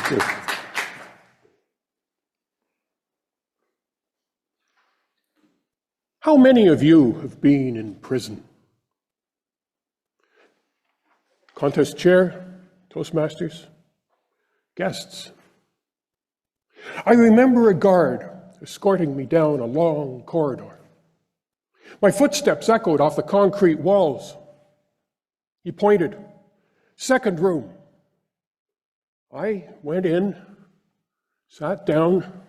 Thank you. How many of you have been in prison? Contest chair, Toastmasters, guests. I remember a guard escorting me down a long corridor. My footsteps echoed off the concrete walls. He pointed, "Second room." I went in, sat down,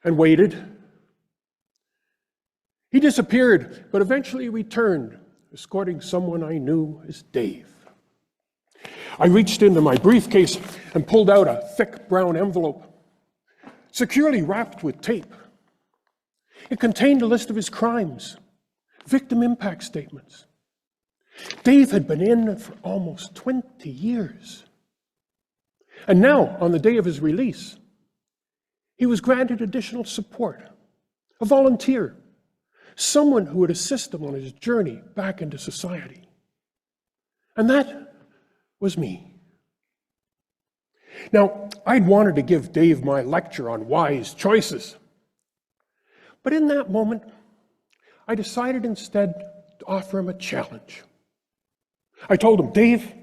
and waited. He disappeared, but eventually returned, escorting someone I knew as Dave. I reached into my briefcase and pulled out a thick brown envelope, securely wrapped with tape. It contained a list of his crimes, victim impact statements. Dave had been in for almost 20 years. And now, on the day of his release, he was granted additional support, a volunteer, someone who would assist him on his journey back into society. And that was me. Now, I'd wanted to give Dave my lecture on wise choices. But in that moment, I decided instead to offer him a challenge. I told him, "Dave,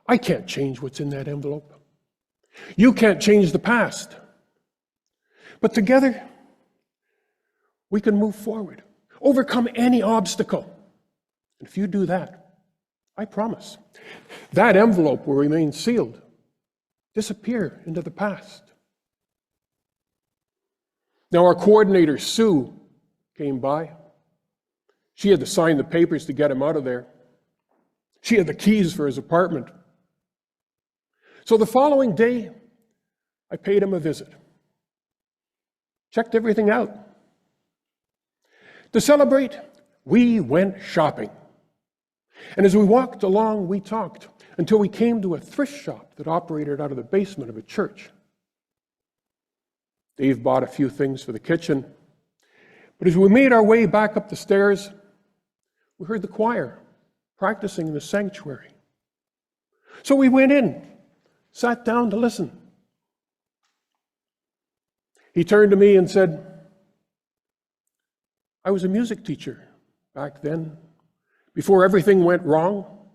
I can't change what's in that envelope. You can't change the past. But together, we can move forward, overcome any obstacle. And if you do that, I promise, that envelope will remain sealed, disappear into the past." Now, our coordinator, Sue, came by. She had to sign the papers to get him out of there. She had the keys for his apartment. So the following day, I paid him a visit. Checked everything out. To celebrate, we went shopping. And as we walked along, we talked until we came to a thrift shop that operated out of the basement of a church. Dave bought a few things for the kitchen. But as we made our way back up the stairs, we heard the choir practicing in the sanctuary. So we went in, sat down to listen. He turned to me and said, "I was a music teacher back then, before everything went wrong.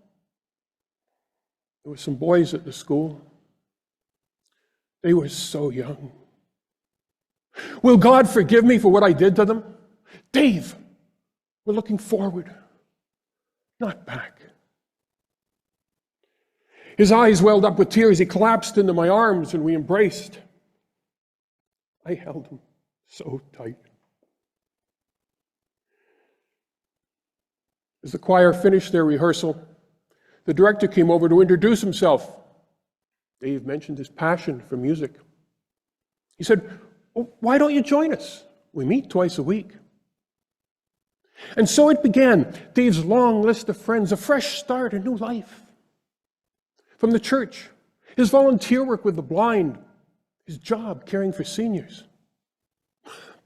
There were some boys at the school. They were so young. Will God forgive me for what I did to them? Dave, we're looking forward, not back." His eyes welled up with tears. He collapsed into my arms and we embraced. I held him so tight. As the choir finished their rehearsal, the director came over to introduce himself. Dave mentioned his passion for music. He said, "Oh, why don't you join us? We meet twice a week." And so it began, Dave's long list of friends, a fresh start, a new life. From the church, his volunteer work with the blind, his job caring for seniors.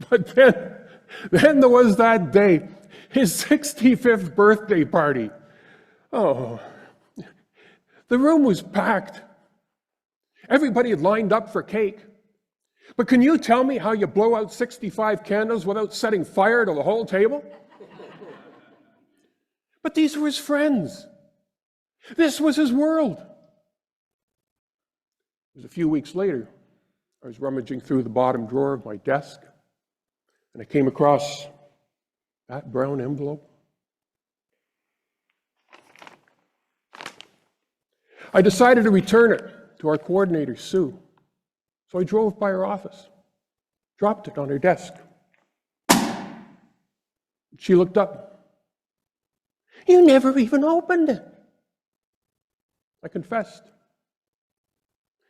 But then there was that day, his 65th birthday party. Oh, the room was packed. Everybody had lined up for cake. But can you tell me how you blow out 65 candles without setting fire to the whole table? But these were his friends. This was his world. It was a few weeks later, I was rummaging through the bottom drawer of my desk, and I came across that brown envelope. I decided to return it to our coordinator, Sue. So I drove by her office, dropped it on her desk. She looked up. "You never even opened it." I confessed.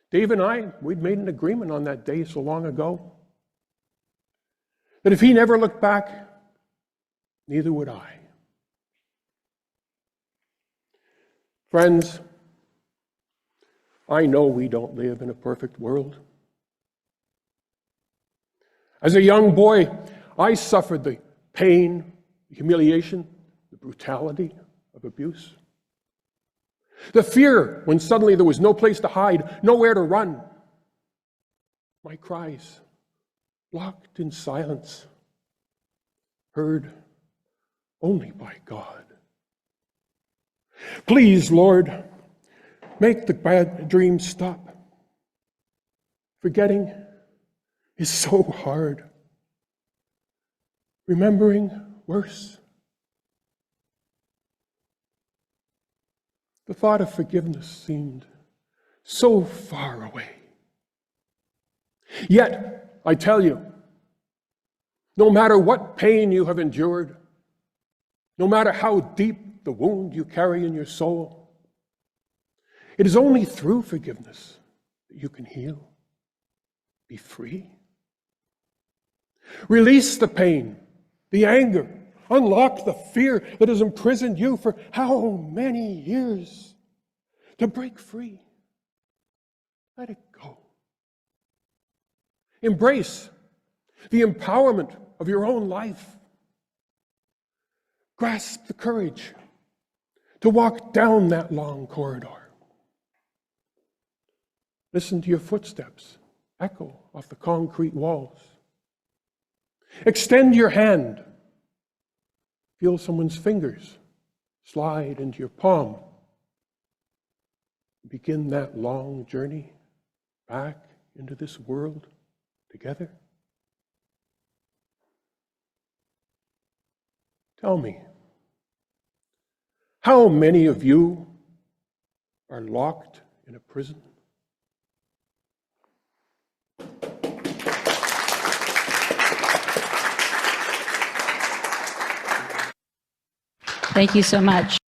Dave and we'd made an agreement on that day so long ago that if he never looked back, neither would I. Friends, I know we don't live in a perfect world. As a young boy, I suffered the pain, the humiliation, the brutality of abuse. The fear when suddenly there was no place to hide, nowhere to run. My cries, locked in silence, heard only by God. Please, Lord, make the bad dreams stop. Forgetting is so hard. Remembering worse. The thought of forgiveness seemed so far away. Yet, I tell you, no matter what pain you have endured, no matter how deep the wound you carry in your soul, it is only through forgiveness that you can heal, be free. Release the pain, the anger, unlock the fear that has imprisoned you for how many years? To break free. Let it go. Embrace the empowerment of your own life. Grasp the courage to walk down that long corridor. Listen to your footsteps echo off the concrete walls. Extend your hand. Feel someone's fingers slide into your palm. Begin that long journey back into this world together. Tell me, how many of you are locked in a prison? Thank you so much.